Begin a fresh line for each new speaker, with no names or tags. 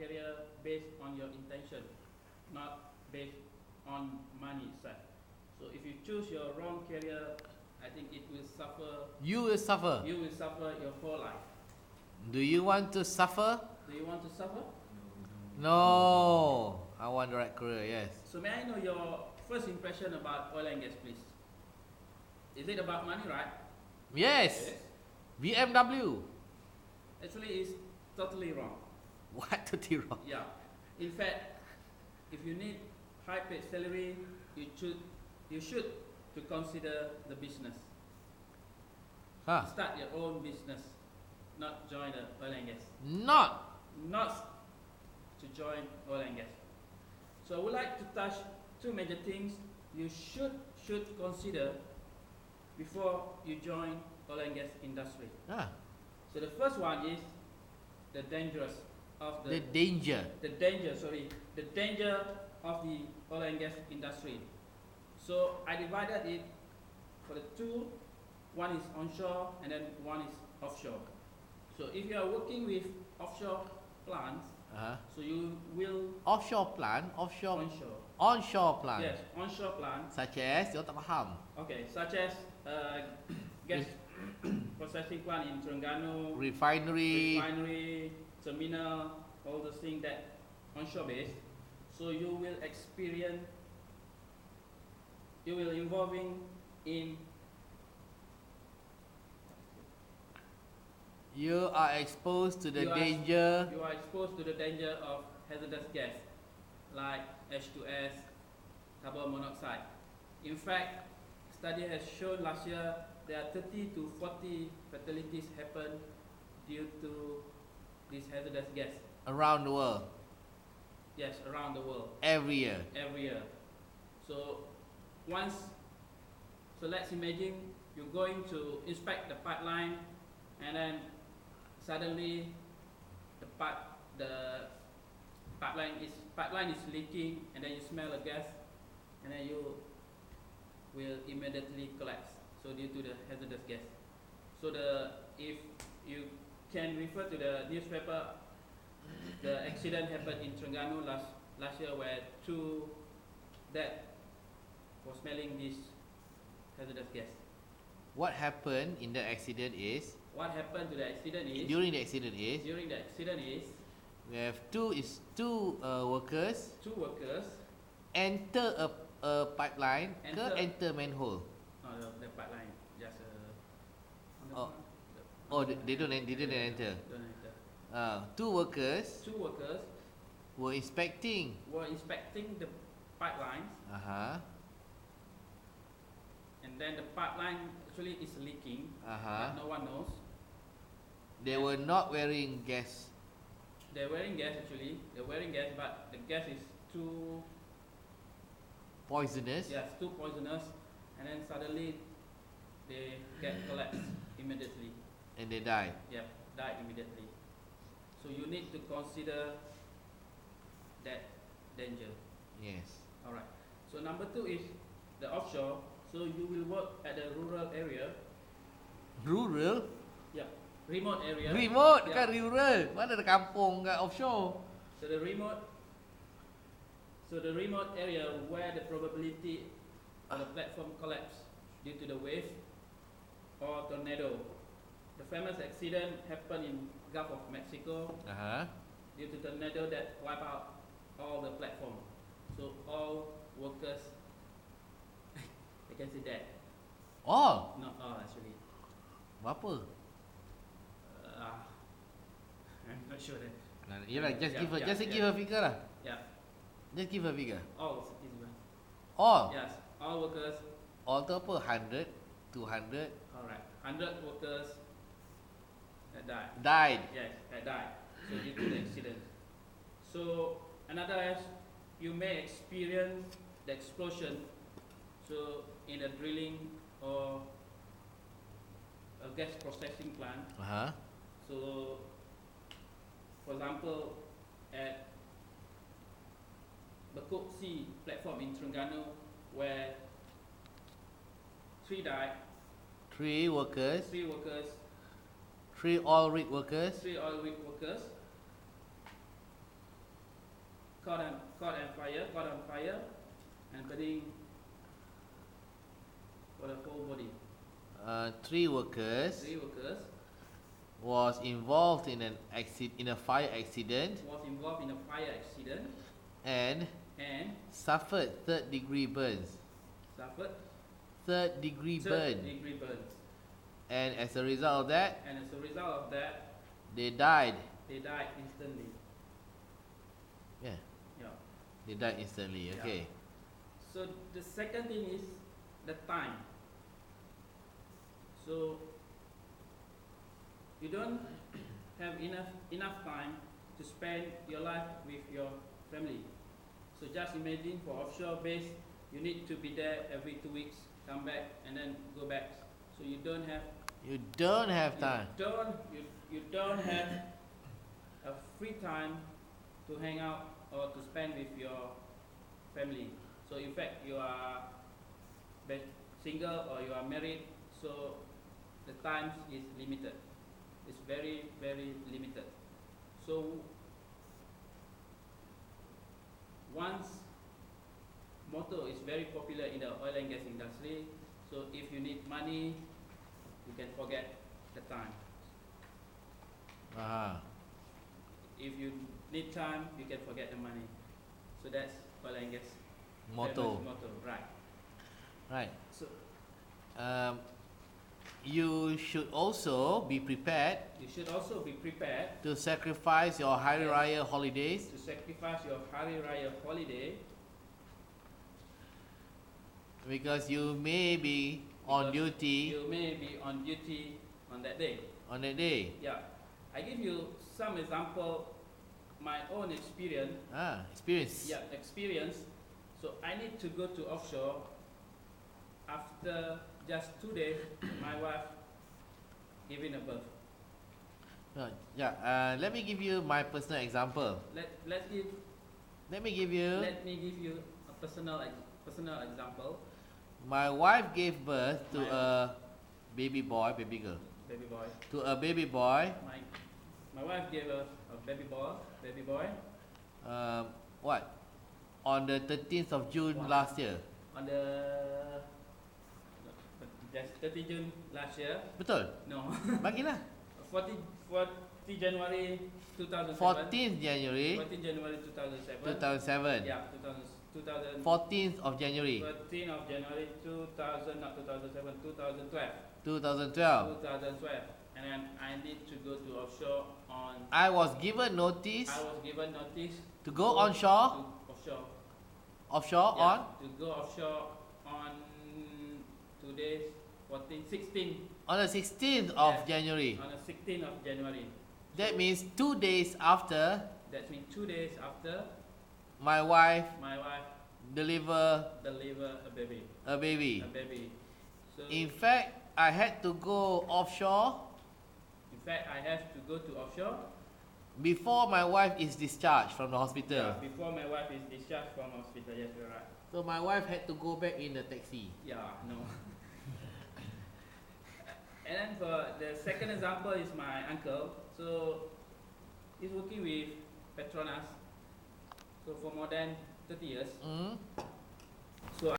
career based on your intention, not based on money itself. So if you choose your wrong career, I think it will suffer.
You will suffer.
You will suffer your whole life.
Do you want to suffer?
Do you want to suffer?
No. I want the right career, yes.
So may I know your first impression about oil and gas, please? Is it about money, right?
Yes. BMW.
Actually, it's totally wrong.
What totally wrong?
Yeah. In fact, if you need high-paid salary, you should to consider the business.
Huh?
Start your own business, not join the oil and gas. Not to join oil and gas. So I would like to touch two major things you should consider before you join oil and gas industry.
Ah.
So the first one is the danger of the danger of the oil and gas industry. So I divided it for the two. One is onshore and then one is offshore. So if you are working with offshore plants, so you will
Offshore plant,
onshore.
onshore plant.
Yes, onshore plants.
Such as, you tak faham.
Okay, such as gas processing plant in Terengganu, refinery, terminal, all those things that onshore based. So you will involving in.
You are exposed to the danger.
You are exposed to the danger of hazardous gas like H2S, carbon monoxide. In fact, study has shown last year there are 30 to 40 fatalities happen due to this hazardous gas.
Around the world.
Yes, around the world.
Every year.
So let's imagine you're going to inspect the pipeline, and then suddenly the pipeline is leaking, and then you smell a gas, and then you will immediately collapse. So due to the hazardous gas. So if you can refer to the newspaper, the accident happened in Terengganu last year where two dead for smelling this hazardous gas.
What happened in the accident is?
What happened to the accident is?
During the accident is? We have two workers.
Two workers
enter a pipeline. Enter manhole.
No, the pipeline just
They didn't enter.
Don't enter.
Two workers were inspecting
the pipelines. And then the pipeline actually is leaking. But no one knows.
They were not wearing gas.
They're wearing gas actually. They're wearing gas, but the gas is too
poisonous.
Yes, too poisonous. And then suddenly they get collapsed immediately.
And they died.
Yep, died immediately. So you need to consider that danger.
Yes.
Alright. So number two is the offshore. So you will work at a rural area.
Rural?
Yep. Remote area.
Remote kan rural. Mana ada kampung kat offshore.
So the remote area where the probability of the platform collapse due to the wave or tornado. The famous accident happened in Gulf of Mexico due to tornado that wipe out all the platform. So all workers, I can say that.
All?
Not all actually.
Berapa?
I'm not sure that.
Yelah, just give a figure lah.
Yeah.
Just give a figure.
All citizens.
All?
Yes, all workers.
All tu apa? 100, 200.
Alright, 100 workers that died.
Died.
Yes, that died. So due to the accident. So another is you may experience the explosion. So in a drilling or a gas processing plant. So for example, at Bekuk Sea platform in Terengganu, where 3 died.
3 workers.
3 workers.
3 oil rig workers.
3 oil rig workers. caught on fire, and burning for the whole body.
3 workers
3 workers
was involved in a fire accident
was involved in a fire accident
and suffered third-degree burns.
Suffered
Third-degree burn.
third-degree burns.
And as a result of that,
they
died.
Instantly.
Yeah,
Yeah.
they died instantly.
Yeah.
Okay.
So the second thing is the time. So you don't have enough time to spend your life with your family. So just imagine for offshore base, you need to be there every 2 weeks, come back and then go back. So you don't have
time.
You don't have a free time to hang out or to spend with your family. So in fact you are single or you are married, so the time is limited. It's very, very limited. So once motor is very popular in the oil and gas industry, so if you need money, you can forget the time. If you need time, you can forget the money. So that's oil and gas
Motto.
Right.
Right.
So
you should also be prepared
to
sacrifice your Hari Raya holidays because you may be on duty
on that day. Yeah. I give you some example, my own experience.
Experience.
Yeah, experience. So I need to go to offshore. After just 2 days, my wife giving a birth.
Let me give you my personal example.
Let me give you a personal example.
My wife gave birth to a baby boy, baby girl.
Baby boy.
To a baby boy.
My wife gave a baby boy.
What? On the 13th of June last year.
On the 30 June last year.
Betul?
No.
Bagilah.
40 January 2007.
14th January.
2007. Yeah, 2000.
14th of January.
14th of January 2000, not 2007, 2012.
2012.
And then I need to go to offshore on.
I was given notice.
To
go onshore. Offshore
yeah,
on.
To go offshore on today's 16.
On the 16th of January.
On the 16th of January.
That means 2 days after.
That means 2 days after.
My wife
deliver a baby. So
in fact, I had to go offshore. Before my wife is discharged from the hospital.
Yeah, before my wife is discharged from hospital. Yes, you're right.
So my wife had to go back in the taxi.
Yeah, no. And then for the second example is my uncle. So he's working with Petronas. So for more than 30 years.